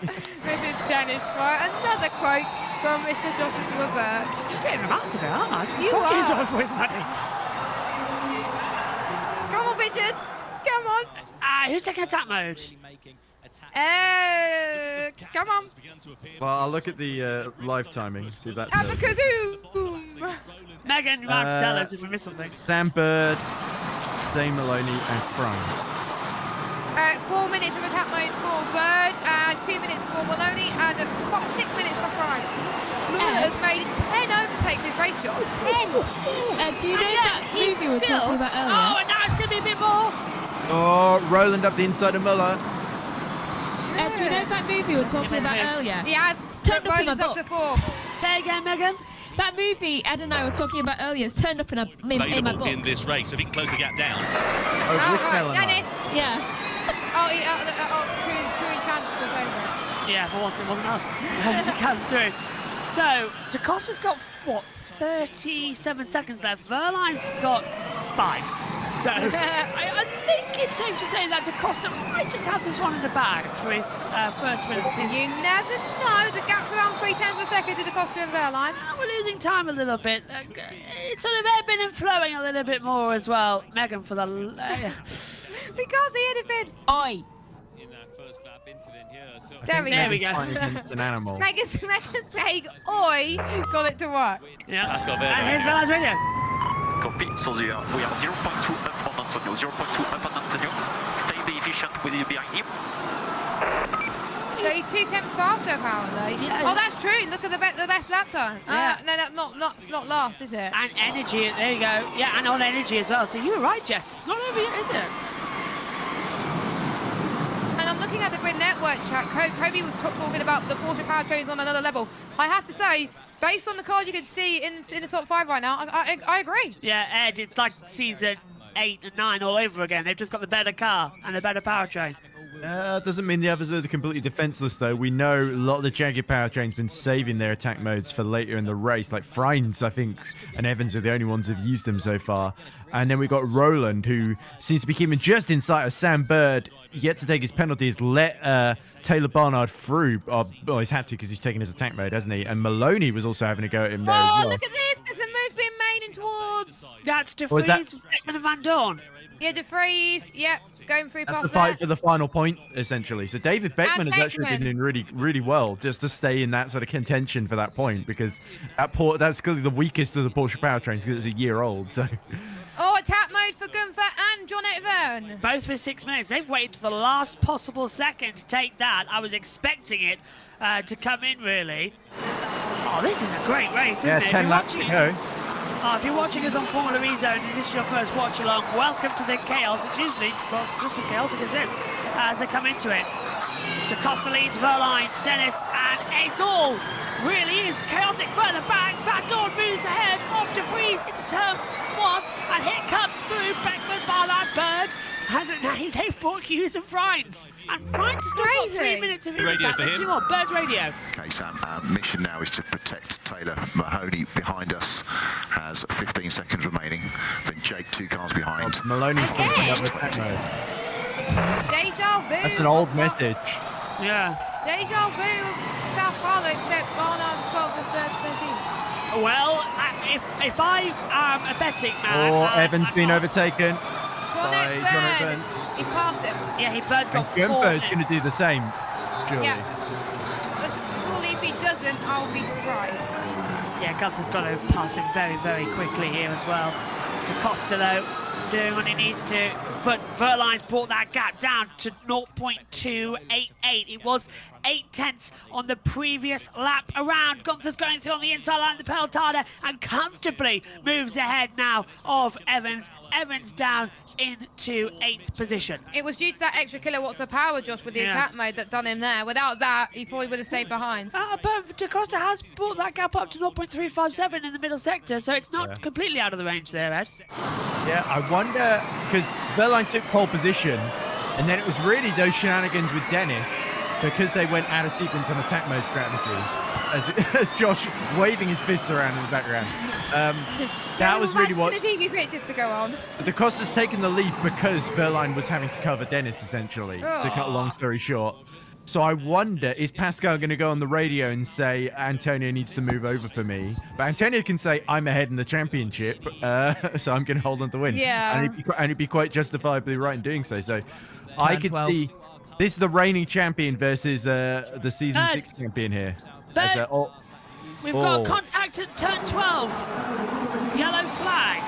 This is Dennis Fire. Another quote from Mr. Joshua Birch.
You're getting him out today, aren't I?
You
Fuck, he's
are.
on for his money.
Come on, bitches. Come on.
Who's taking attack mode?
Come on.
Well, I'll look at the live timing, see if that's
Abacazoo.
Megan, you have to tell us if we missed something.
Sam Bird, Dane Maloney, and Franz.
4 minutes of attack mode for Bird, and 2 minutes for Maloney, and 6 minutes for Fry. Has made 10 overtakes this race, John.
Do you know that movie we were talking about earlier?
Oh, and now it's going to be a bit more.
Oh, Roland up the inside of Muller.
Do you know that movie we were talking about earlier?
He has.
It's turned up in my
Roland's up
book.
to 4.
There you go, Megan.
That movie Ed and I were talking about earlier is turned up in my
Available
book.
in this race. If he can close the gap down.
Oh, Wishmail and I.
Dennis.
Yeah.
True chance was over.
Yeah, for once it wasn't us. To come through. So, DaCosta's got, what, 37 seconds left. Verline's got 5. So, I think it's safe to say that DaCosta might just have this one in the bag for his first win of the season.
You never know. The gap's around 3/10 of a second to DaCosta and Verline.
We're losing time a little bit. It's sort of ebbing and flowing a little bit more as well. Megan for the...
We can't see anything.
Oi.
In that first lap incident here. So
There we go.
Fighting against an animal.
Megan's saying, oi, got it to work.
Yeah.
Pascal
And
Verline.
here's Verline's radio.
Copy. So we are 0.2 up on Antonio. 0.2 up on Antonio. Stay efficient with you behind him.
So he's 2 tenths faster apparently.
Yeah.
Oh, that's true. Look at the best lap time.
Yeah.
No, that's not last, is it?
And energy, there you go. Yeah, and on energy as well. So you were right, Jess. It's not over yet, is it?
And I'm looking at the Grid Network chat. Kobe was talking about the Porsche powertrains on another level. I have to say, based on the cars you can see in the top 5 right now, I agree.
Yeah, Ed, it's like season 8 and 9 all over again. They've just got the better car and the better powertrain.
Doesn't mean the others are completely defenseless, though. We know a lot of the Jaguar powertrains been saving their attack modes for later in the race. Like Franz, I think, and Evans are the only ones who've used them so far. And then we've got Roland, who seems to be keeping just in sight of Sam Bird. Yet to take his penalties, let Taylor Barnard through. Well, he's had to because he's taken his attack mode, hasn't he? And Maloney was also having a go at him there as
Oh,
well.
look at this. There's a move's being made in towards...
That's De
Or is that-
Vries, Beckman and Van Dorn.
Yeah, De Vries. Yep, going through
That's
past
the fight
there.
for the final point, essentially. So David Beckman
And
has actually been
Beckman.
doing really, really well just to stay in that sort of contention for that point because that's clearly the weakest of the Porsche powertrains because it's a year old. So
Oh, attack mode for Gunther and John Verne.
Both with 6 minutes. They've waited to the last possible second to take that. I was expecting it to come in, really. Oh, this is a great race, isn't
yeah,
it? If
10
you're
laps to
watching-
go.
Oh, if you're watching us on Formula E Zone and this is your first watch along, welcome to the chaos. It's usually just as chaotic as this as they come into it. DaCosta leads Verline, Dennis and It's all really is chaotic further back. Van Dorn moves ahead off De Vries into turn 1, and here comes through Beckman, Barnard, Bird. And now they've brought Hughes and Frines. And Frines still got 3 minutes of his
Radio
attack.
for him.
2 more. Bird's radio.
Okay, Sam, our mission now is to protect Taylor. Mahoney behind us has 15 seconds remaining. Then Jake 2 cars behind.
Maloney's
Again?
picking up attack mode.
Deja vu.
That's an old message.
Yeah.
Deja vu. South Carlo, except Barnard 12 and 13.
Well, if I am a betting man...
Or Evans been overtaken.
Well,
By
no,
John
Bird.
Evans.
He passed him.
Yeah, Bird's
And
got 4.
Gunther's going to do the same, surely.
Yeah. But surely if he doesn't, I'll be surprised.
Yeah, Gunther's got to pass him very, very quickly here as well. Costa, though, doing what he needs to. But Verline's brought that gap down to 0.288. It was 0.8 on the previous lap around. Gunther's going through on the inside line of the Peltada and comfortably moves ahead now of Evans. Evans down into 8th position.
It was due to that extra kilowatts of power, Josh, with the
Yeah.
attack mode that done him there. Without that, he probably would have stayed behind.
But Da Costa has brought that gap up to 0.357 in the middle sector, so it's not completely out of the range there, Ed.
Yeah, I wonder, because Verline took pole position, and then it was really those shenanigans with Dennis, because they went out of sequence on attack mode strategy, as Josh waving his fists around in the background. That was really what...
The TV pictures to go on.
Da Costa's taken the lead because Verline was having to cover Dennis, essentially, to cut a long story short. So I wonder, is Pascal going to go on the radio and say, Antonio needs to move over for me? But Antonio can say, I'm ahead in the championship, so I'm going to hold on to win.
Yeah.
And he'd be quite justifiably right in doing so. So I could
12.
see, this is the reigning champion versus the season 6 champion here. As,
We've got contact at turn 12. Yellow flag.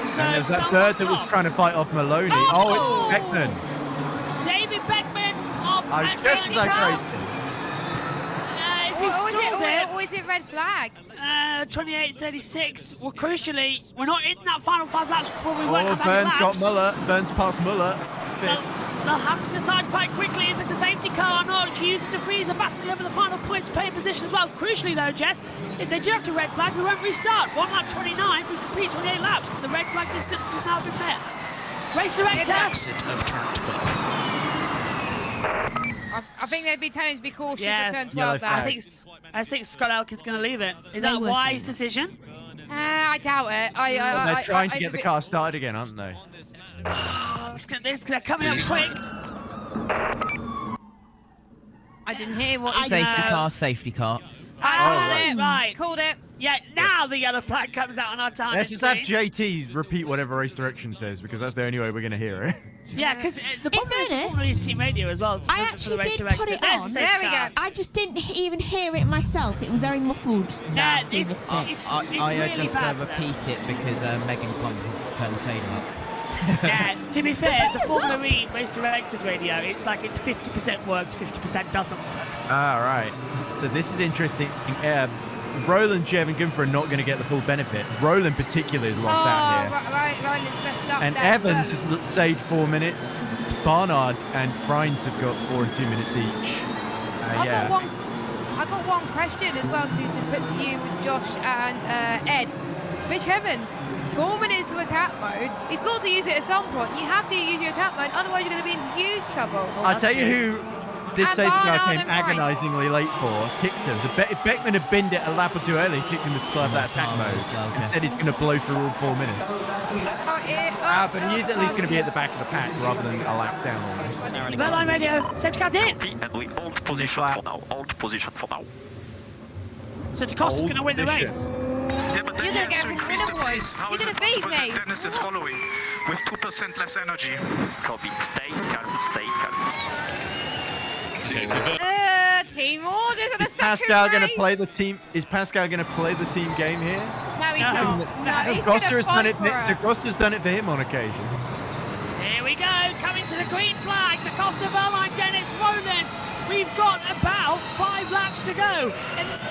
So
and there's that
someone's
bird that was
off.
trying to fight off Maloney.
Oh!
It's Beckman.
David Beckman off at
Just as
turn
I
12.
praised him.
If he stalled it,
Or is it red flag?
28.36. Well, crucially, we're not in that final 5 laps before we work on that
Burns got
laps.
Muller. Burns past Muller.
They'll have to decide quite quickly if it's a safety car or not. Hughes and De Vries are battling over the final points pay position as well. Crucially though, Jess, if they do have to red flag, we won't restart. 1 lap 29, we complete 28 laps. The red flag distance has now been met. Race director.
Exit of turn 12.
I think they'd be telling to be cautious
Yeah.
at turn
Yellow
12 there.
flag.
I think Scott Elkin's going to leave it. Is
They
that a
were
wise
saying
decision?
I doubt it.
They're trying to
it's
get
a
the
bit-
car started again, aren't they?
They're coming up quick.
I didn't hear what he
Safety
said.
car, safety car.
I called
right.
it.
Right.
Called it.
Yeah, now the yellow flag comes out on our time.
Let's just have JT repeat whatever race direction says, because that's the only way we're going to hear it.
Yeah, because the problem is
fairness,
Formula E's team radio as well.
I actually did put it on.
There we go.
I just didn't even hear it myself. It was very muffled.
Yeah,
through this
it's-
bit.
I
really
just
bad for
repeat it because Megan Plum has to turn the fader up.
Yeah, to be fair, the
thing is
Formula
that-
E race director's radio, it's like it's 50% works, 50% doesn't work.
Ah, right. So this is interesting. Roland, Jev, and Gunther are not going to get the full benefit. Roland particularly has lost out here.
Right, messed up
And
there,
Evans
but-
has saved 4 minutes. Barnard and Frines have got 4 and 2 minutes each.
I've got one question as well to put to you with Josh and Ed. Rich Evans, 4 minutes of attack mode. He's got to use it at some point. You have to use your attack mode, otherwise you're going to be in huge trouble.
I'll tell you who this
And
safety car
Barnard
came
and Frines.
agonisingly late for. Ticked him. If Beckman had binned it a lap or two early, Ticked him would still have that attack mode. And said he's going to blow through all 4 minutes. But he is at least going to be at the back of the pack rather than a lap down almost.
Birdline radio, safety car's in.
And we hold position for now. Hold position for now.
So DaCosta's going to win the race.
Yeah, but then
You're
he
gonna
has to
get
increase the
rid of
pace. How
You're
is it
gonna beat
possible
me.
that Dennis is following with 2% less energy? Copy. Stay calm. Stay calm.
Okay, so
Team orders on the
Is Pascal going to
race.
play the team? Is Pascal going to play the team game here?
No, he's
No.
not. No, he's
DaCosta
going
has
to
done
fight
it.
for it.
DaCosta's done it for him on occasion.
Here we go, coming to the green flag. DaCosta, Verline, Dennis, Roland. We've got about 5 laps to go.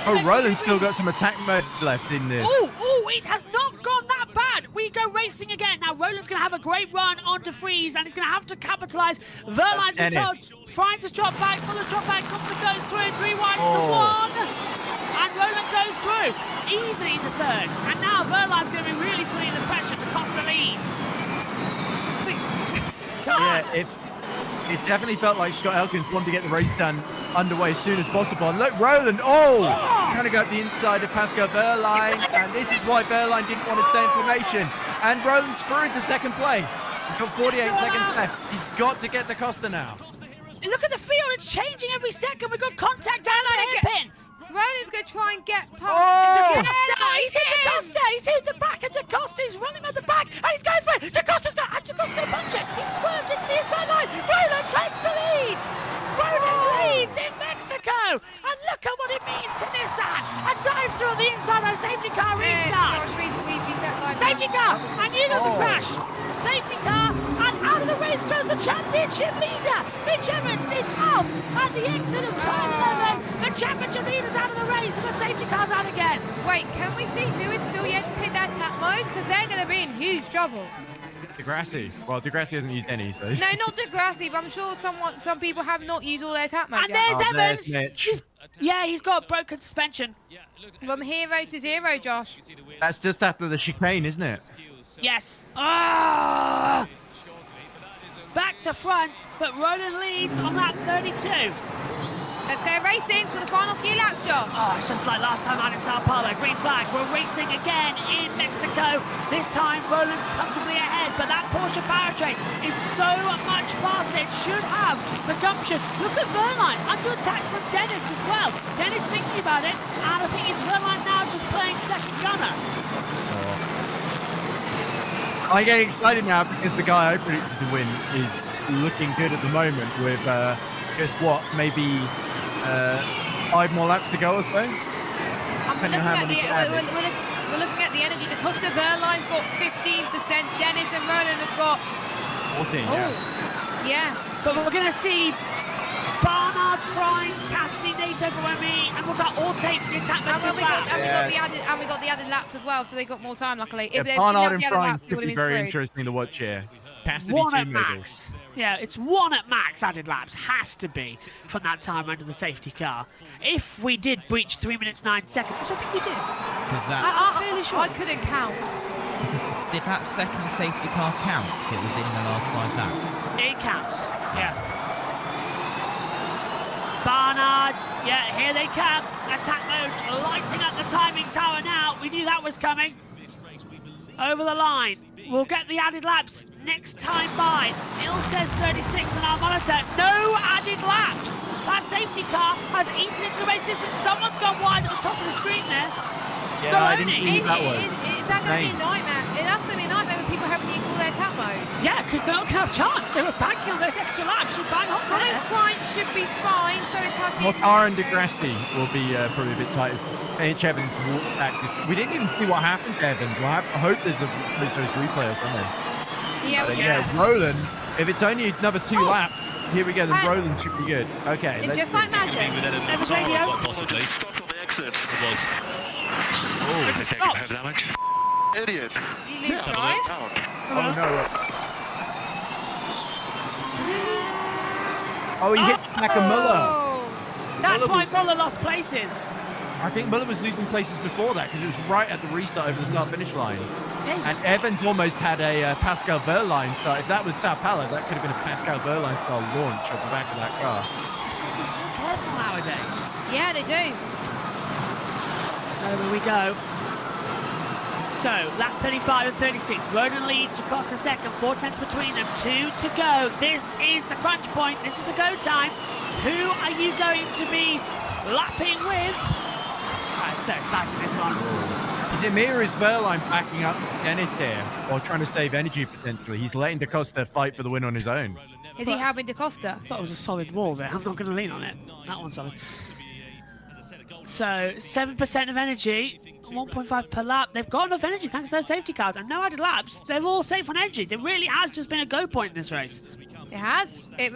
Oh, Roland's still got some attack mode left in this.
Oh, it has not gone that bad. we go racing again. Now, Roland's going to have a great run onto Freeze, and he's going to have to capitalize. Verline's been told. Franz has dropped back. Muller's dropped back. Gunther goes through. 3-1 to 1. And Roland goes through. Easily to third. And now Verline's going to be really feeling the pressure to Costa leads.
Yeah, it definitely felt like Scott Elkins wanted to get the race done underway as soon as possible. And look, Roland, trying to go up the inside of Pascal Verline, and this is why Verline didn't want to stay in formation. And Roland's through into second place. He's got 48 seconds left. He's got to get to Costa now.
Look at the field, it's changing every second. We've got contact down the hairpin.
Roland's going to try and get past.
He's hit DaCosta. He's hit the back of DaCosta. He's running at the back, and he's going for it. DaCosta's going to punch it. He's swerved into the inside line. Roland takes the lead. Roland leads in Mexico. And look at what it means to Nissan. A dive through the inside of safety car restart. Safety car. I knew there was a crash. Safety car. And out of the race goes the championship leader. Mitch Evans is off at the exit of turn 11. The championship leader's out of the race, and the safety car's out again.
Wait, can we see who is still yet to hit that tap mode? Because they're going to be in huge trouble.
Degrassi. Well, Degrassi hasn't used any, so.
No, not Degrassi, but I'm sure some people have not used all their tap mode.
And there's Evans.
There's Mitch.
He's got a broken suspension.
From hero to zero, Josh.
That's just after the chicane, isn't it?
Yes. Back to front, but Roland leads on lap 32.
Let's go racing for the final few laps, Josh.
Oh, it's just like last time out in Sao Paulo. Green flag. We're racing again in Mexico. This time, Roland's comfortably ahead, but that Porsche powertrain is so much faster. It should have the gumption. Look at Verline. Under attack from Dennis as well. Dennis thinking about it, and I think it's Verline now just playing second gunner.
I'm getting excited now because the guy I predicted to win is looking good at the moment with, guess what, maybe 5 more laps to go or so?
We're looking at the energy. DaCosta Verline's got 15%. Dennis and Roland have got
14,
yeah.
But we're going to see Barnard, Frimes, Cassidy, Nato, Goemi, and Walter all take the attack.
And we got the added laps as well, so they got more time, luckily.
Yeah, Barnard and Frimes could be very interesting to watch here. Cassidy
one
too,
at
maybe.
max. Yeah, it's 1 at max added laps. Has to be from that time under the safety car. If we did breach 3 minutes 9 seconds, which I think we did. I'm fairly sure.
I couldn't count.
Did that second safety car count? It was in the last 5 laps.
It counts. Yeah. Barnard, yeah, here they come. Attack mode lighting up the timing tower now. We knew that was coming. Over the line. We'll get the added laps next time by. It still says 36 on our monitor. No added laps. That safety car has eaten into the race distance. Someone's gone wide at the top of the screen there.
Yeah, I didn't see who that was.
Is that going to be a nightmare? That's going to be a nightmare when people haven't used all their tap mode.
Yeah, because they're not going to have a chance. They were banking on those extra laps. Should bang on there.
Fine should be fine, so it has
Mortar and Degrassi will be probably a bit tight as H. Evans walked back. We didn't even see what happened to Evans. Well, I hope there's a replay or something.
Yeah,
Roland, if it's only another 2 laps, here we go, then Roland should be good. Okay,
it's just like magic.
Possibly.
Stopped on the exit.
It was.
Oh, they taking head damage. Idiot.
You lose drive.
Oh no. Oh, he hits back of Muller.
That's why Muller lost places.
I think Muller was losing places before that because it was right at the restart over the start-finish line. And Evans almost had a Pascal Verline start. If that was Sao Paulo, that could have been a Pascal Verline style launch off the back of that car.
They're so careful nowadays.
Yeah, they do.
Over we go. So, lap 35 and 36. Roland leads to Costa second. 4 tenths between them. 2 to go. This is the crunch point. This is the go time. Who are you going to be lapping with? I'm so excited this one.
Is it me or is Verline backing up Dennis here? Or trying to save energy potentially? He's letting DaCosta fight for the win on his own.
Is he having DaCosta?
I thought it was a solid wall there. I'm not going to lean on it. That one's solid. So, 7% of energy, 1.5 per lap. They've got enough energy thanks to their safety cars and no added laps. They're all safe on energy. There really has just been a go point in this race.
It has. It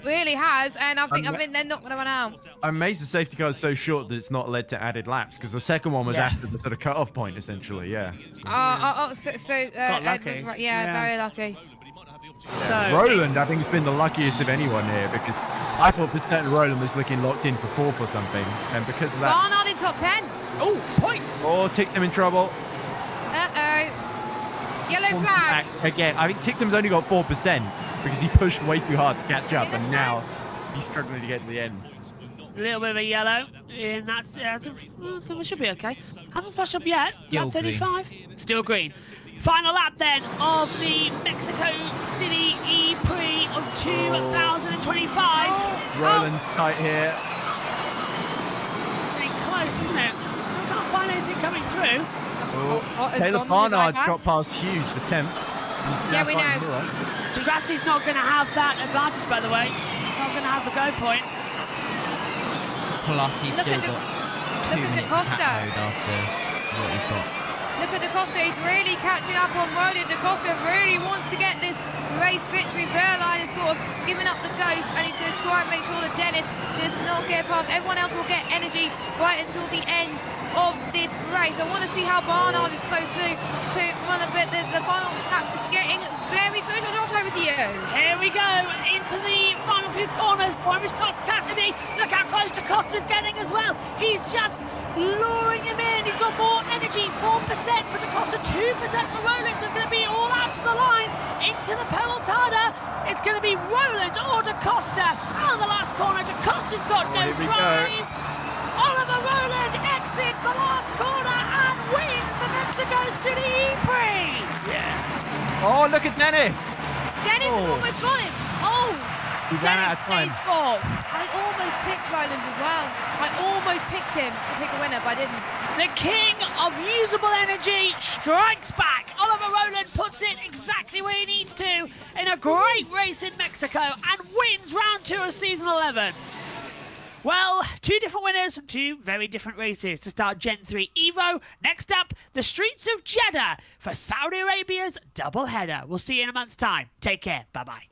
really has, and I think they're not going to run out.
I'm amazed the safety car is so short that it's not led to added laps, because the second one was after the sort of cut-off point, essentially, yeah.
Got lucky.
Yeah, very lucky.
So
Roland, I think, has been the luckiest of anyone here, because I thought for certain Roland was looking locked in for 4th or something, and because of that...
Barnard in top 10.
Oh, points.
Oh, Tictum in trouble.
Uh-oh. Yellow flag.
Again, I think Tictum's only got 4% because he pushed way too hard to catch up, and now he's struggling to get to the end.
A little bit of a yellow, and that's it should be okay. Hasn't flashed up yet. Lap 35. Still green. Final lap then of the Mexico City EPrix of 2025.
Roland tight here.
Pretty close, isn't it? Still can't find anything coming through.
Taylor Barnard's got past Hughes for 10th.
Yeah, we know.
Degrassi's not going to have that advantage, by the way. He's not going to have the go point.
Plus, he's
Look
still
at
got 2
look at
minutes
DaCosta.
attack mode after what he's got.
Look at DaCosta, he's really catching up on Roland. DaCosta really wants to get this race victory. Verline is sort of giving up the ghost, and he's going to try and make sure that Dennis does not get past. Everyone else will get energy right until the end of this race. I want to see how Barnard is close to run a bit. The final lap is getting very close. Josh, over to you.
Here we go into the final few corners. Boris past Cassidy. Look how close DaCosta's getting as well. He's just luring him in. He's got more energy. 4% for DaCosta, 2% for Roland. So it's going to be all out to the line into the pelotada. It's going to be Roland or DaCosta out of the last corner. DaCosta's got no drive. Oliver Roland exits the last corner and wins the Mexico City EPrix. Yeah.
Oh, look at Dennis.
Dennis has almost got him. Oh,
He ran out
Dennis
of time.
stays 4th.
I almost picked Roland as well. I almost picked him to pick a winner, but I didn't.
The king of usable energy strikes back. Oliver Roland puts it exactly where he needs to in a great race in Mexico and wins round 2 of season 11. Well, 2 different winners from 2 very different races to start Gen 3 Evo. Next up, the streets of Jeddah for Saudi Arabia's doubleheader. We'll see you in a month's time. Take care. Bye-bye.